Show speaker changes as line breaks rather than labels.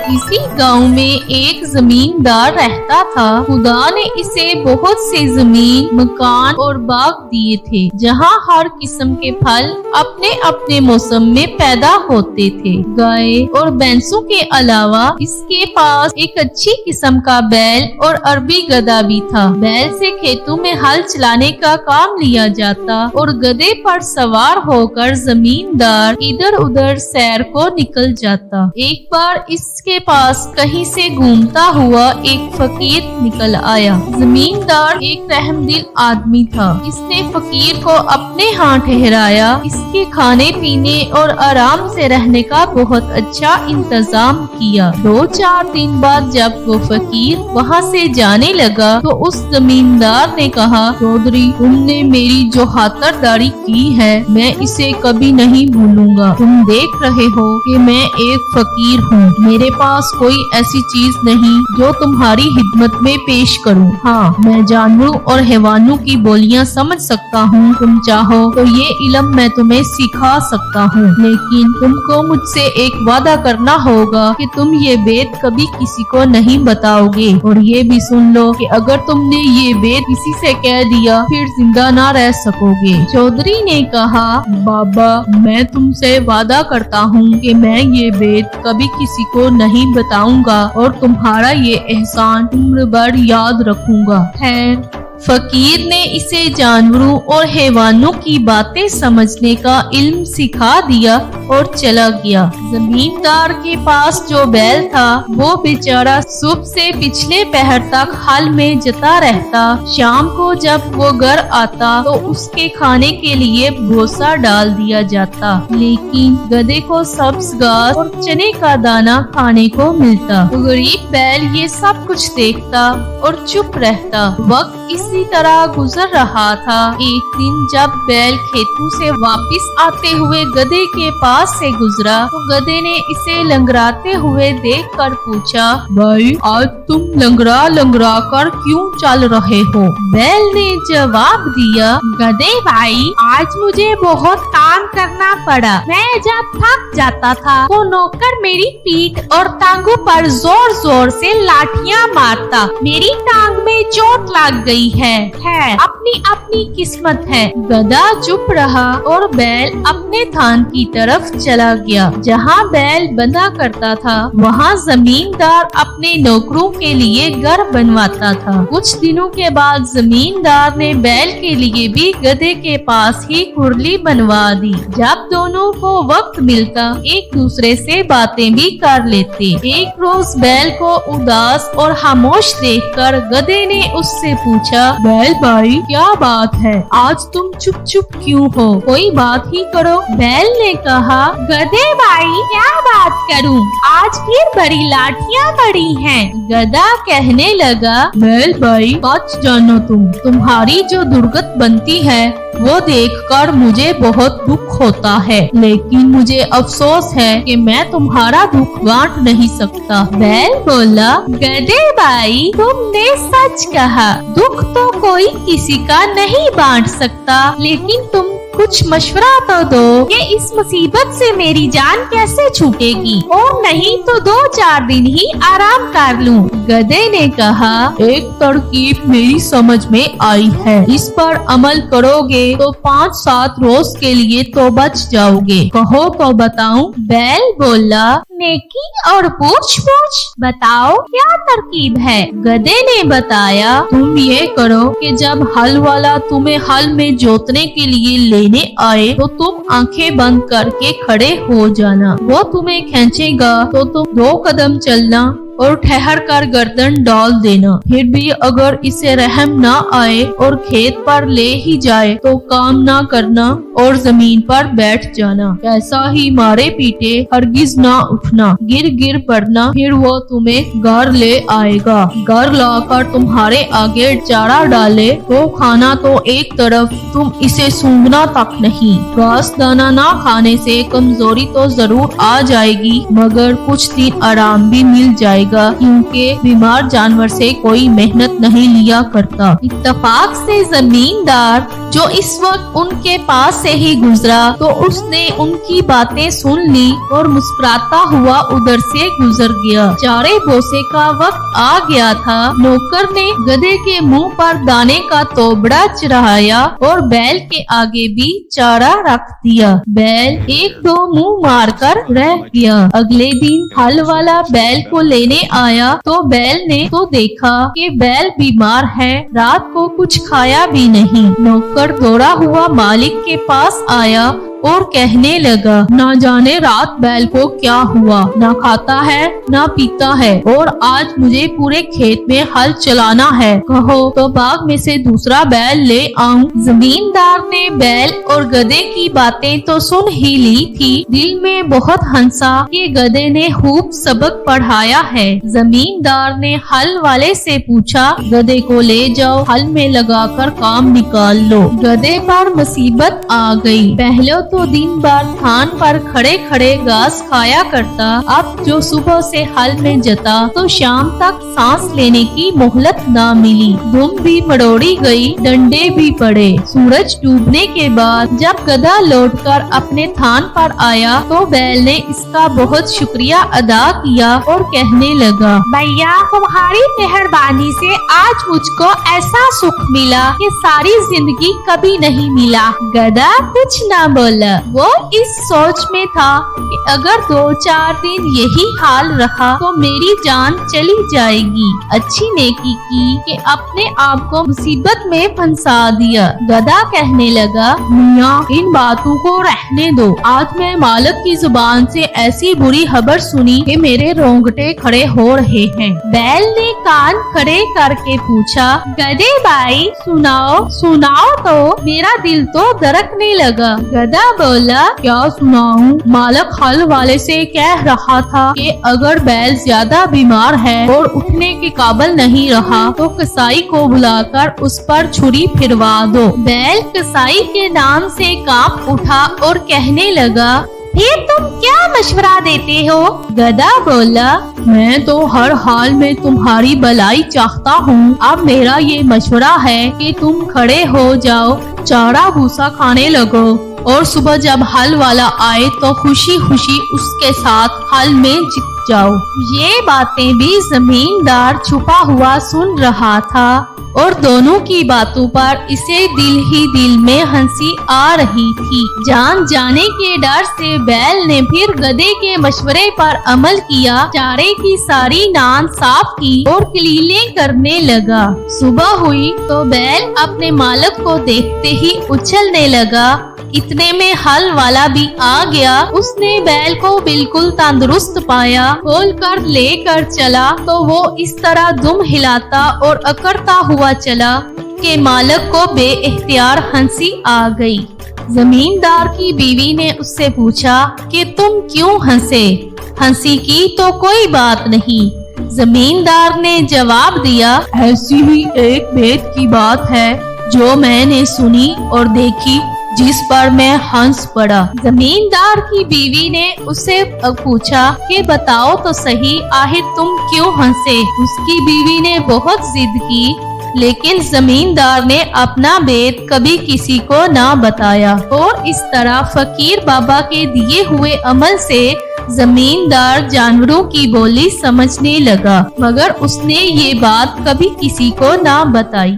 इसी गांव में एक जमींदार रहता था। खुदा ने इसे बहुत से जमीन, मकान और बाग दिए थे, जहां हर किस्म के फल अपने अपने मौसम में पैदा होते थे। गाय और भैंसों के अलावा इसके पास एक अच्छी किस्म का बैल और अरबी गधा भी था। बैल से खेतों में हल चलाने का काम लिया जाता और गधे पर सवार होकर जमींदार इधर उधर सैर को निकल जाता। एक बार इसके पास कहीं से घूमता हुआ एक फकीर निकल आया। जमींदार एक रहमदिल आदमी था। इसने फकीर को अपने यहाँ ठहराया। इसके खाने पीने और आराम से रहने का बहुत अच्छा इंतजाम किया। 2-4 दिन बाद जब वो फकीर वहाँ से जाने लगा तो उस जमींदार ने कहा, चौधरी, तुमने मेरी जो खातिरदारी की है मैं इसे कभी नहीं भूलूंगा। तुम देख रहे हो कि मैं एक फकीर हूँ। मेरे पास कोई ऐसी चीज नहीं जो तुम्हारी खिदमत में पेश करूँ। हाँ, मैं जानवरों और हैवानों की बोलियां समझ सकता हूँ। तुम चाहो तो ये इल्म मैं तुम्हें सिखा सकता हूँ, लेकिन तुमको मुझसे एक वादा करना होगा कि तुम ये बेत कभी किसी को नहीं बताओगे। और ये भी सुन लो कि अगर तुमने ये बेत किसी से कह दिया फिर जिंदा ना रह सकोगे। चौधरी ने कहा, बाबा, मैं तुमसे वादा करता हूँ कि मैं ये बेत कभी किसी को नहीं बताऊंगा और तुम्हारा ये एहसान उम्र भर याद रखूंगा। खैर, फकीर ने इसे जानवरों और हैवानों की बातें समझने का इल्म सिखा दिया और चला गया। जमींदार के पास जो बैल था वो बेचारा सुबह से पिछले पहर तक हल में जता रहता। शाम को जब वो घर आता तो उसके खाने के लिए भूसा डाल दिया जाता, लेकिन गधे को सब्ज घास और चने का दाना खाने को मिलता। गरीब बैल ये सब कुछ देखता और चुप रहता। वक्त इसी तरह गुजर रहा था। एक दिन जब बैल खेतों से वापस आते हुए गधे के पास से गुजरा तो गधे ने इसे लंगड़ाते हुए देखकर पूछा, भाई, आज तुम लंगड़ा लंगड़ा कर क्यों चल रहे हो? बैल ने जवाब दिया, गधे भाई, आज मुझे बहुत काम करना पड़ा। मैं जब थक जाता था तो नौकर मेरी पीठ और टांगों पर जोर जोर से लाठियां मारता। मेरी टांग में चोट लग गई है। अपनी अपनी किस्मत है। गधा चुप रहा और बैल अपने थान की तरफ चला गया। जहाँ बैल बंधा करता था वहाँ जमींदार अपने नौकरों के लिए घर बनवाता था। कुछ दिनों के बाद जमींदार ने बैल के लिए भी गधे के पास ही कुरली बनवा दी। जब दोनों को वक्त मिलता एक दूसरे से बातें भी कर लेते। एक रोज बैल को उदास और खामोश देखकर गधे ने उससे पूछा, बैल भाई, क्या बात है? आज तुम चुप चुप क्यों हो? कोई बात ही करो। बैल ने कहा, गधे भाई, क्या बात करूं? आज फिर बड़ी लाठियां पड़ी हैं। गधा कहने लगा, बैल भाई, सच जानो तुम्हारी जो दुर्गत बनती है वो देखकर मुझे बहुत दुख होता है, लेकिन मुझे अफसोस है कि मैं तुम्हारा दुख बांट नहीं सकता। बैल बोला, गधे भाई, तुमने सच कहा। दुख तो कोई किसी का नहीं बांट सकता, लेकिन तुम कुछ मशवरा तो दो कि इस मुसीबत से मेरी जान कैसे छूटेगी, और नहीं तो 2-4 दिन ही आराम कर लूं। गधे ने कहा, एक तरकीब मेरी समझ में आई है। इस पर अमल करोगे तो 5-7 रोज के लिए तो बच जाओगे। कहो तो बताऊं? बैल बोला, नेकी और पूछ बताओ क्या तरकीब है? गधे ने बताया, तुम ये करो कि जब हल वाला तुम्हें हल में जोतने के लिए लेने आए तो तुम आंखें बंद करके खड़े हो जाना। वो तुम्हें खींचेगा तो तुम 2 कदम चलना और ठहर कर गर्दन डाल देना। फिर भी अगर इसे रहम ना आए और खेत पर ले ही जाए तो काम ना करना और जमीन पर बैठ जाना। ऐसा ही मारे पीटे हरगिज ना उठना, गिर गिर पड़ना, फिर वो तुम्हें घर ले आएगा। घर लाकर तुम्हारे आगे चारा डाले तो खाना तो एक तरफ, तुम इसे सूंघना तक नहीं। घास दाना ना खाने से कमजोरी तो जरूर आ जाएगी, मगर कुछ दिन आराम भी मिल जाएगा, क्योंकि बीमार जानवर से कोई मेहनत नहीं लिया करता। इत्तेफाक से जमींदार जो इस वक्त उनके पास से ही गुजरा तो उसने उनकी बातें सुन ली और मुस्कुराता हुआ उधर से गुजर गया। चारे बोसे का वक्त आ गया था। नौकर ने गधे के मुंह पर दाने का तोबड़ा चढ़ाया और बैल के आगे भी चारा रख दिया। बैल एक दो मुंह मारकर रह गया। अगले दिन हल वाला बैल को लेने आया तो बैल ने तो देखा कि बैल बीमार है, रात को कुछ खाया भी नहीं। नौकर दौड़ा हुआ मालिक के पास आया और कहने लगा, ना जाने रात बैल को क्या हुआ, ना खाता है ना पीता है और आज मुझे पूरे खेत में हल चलाना है। कहो तो बाग में से दूसरा बैल ले आऊं। जमींदार ने बैल और गधे की बातें तो सुन ही ली थी, दिल में बहुत हंसा कि गधे ने खूब सबक पढ़ाया है। जमींदार ने हल वाले से पूछा, गधे को ले जाओ, हल में लगाकर काम निकाल लो। गधे पर मुसीबत आ गई। पहले तो दिन भर थान पर खड़े खड़े घास खाया करता, अब जो सुबह से हल में जता तो शाम तक सांस लेने की मोहलत न मिली। धूम भी मरोड़ी गई, डंडे भी पड़े। सूरज डूबने के बाद जब गधा लौटकर अपने थान पर आया तो बैल ने इसका बहुत शुक्रिया अदा किया और कहने लगा, भैया तुम्हारी मेहरबानी से आज मुझको ऐसा सुख मिला कि सारी जिंदगी कभी नहीं मिला। गधा कुछ न बोला। वो इस सोच में था कि अगर 2-4 दिन यही हाल रहा तो मेरी जान चली जाएगी। अच्छी नेकी की कि अपने आप को मुसीबत में फंसा दिया। गधा कहने लगा, मियाँ इन बातों को रहने दो। आज मैं मालिक की जुबान से ऐसी बुरी खबर सुनी कि मेरे रोंगटे खड़े हो रहे हैं। बैल ने कान खड़े करके पूछा, गधे भाई सुनाओ तो मेरा दिल तो धड़कने लगा। गधा बोला, क्या सुनाऊं? मालिक हल वाले से कह रहा था कि अगर बैल ज्यादा बीमार है और उठने के काबिल नहीं रहा तो कसाई को बुलाकर उस पर छुरी फिरवा दो। बैल कसाई के नाम से कांप उठा और कहने लगा, फिर तुम क्या मशवरा देते हो? गधा बोला, मैं तो हर हाल में तुम्हारी भलाई चाहता हूँ। अब मेरा ये मशवरा है कि तुम खड़े हो जाओ, चारा भूसा खाने लगो और सुबह जब हल वाला आए तो खुशी खुशी उसके साथ हल में जीत जाओ। ये बातें भी जमींदार छुपा हुआ सुन रहा था और दोनों की बातों पर इसे दिल ही दिल में हंसी आ रही थी। जान जाने के डर से बैल ने फिर गधे के मशवरे पर अमल किया, चारे की सारी नान साफ की और क्लीनिंग करने लगा। सुबह हुई तो बैल अपने मालिक को देखते ही उछलने लगा। इतने में हल वाला भी आ गया। उसने बैल को बिल्कुल तंदुरुस्त पाया, खोल कर लेकर चला तो वो इस तरह दुम हिलाता और अकड़ता हुआ चला कि मालिक को बेइख्तियार हंसी आ गई। जमींदार की बीवी ने उससे पूछा कि तुम क्यों हंसे? हंसी की तो कोई बात नहीं। जमींदार ने जवाब दिया, ऐसी ही एक भेद की बात है जो मैंने सुनी और देखी जिस पर मैं हंस पड़ा। जमींदार की बीवी ने उससे पूछा कि बताओ तो सही, आखिर तुम क्यों हंसे? उसकी बीवी ने बहुत जिद की, लेकिन जमींदार ने अपना भेद कभी किसी को ना बताया और इस तरह फकीर बाबा के दिए हुए अमल से जमींदार जानवरों की बोली समझने लगा, मगर उसने ये बात कभी किसी को ना बताई।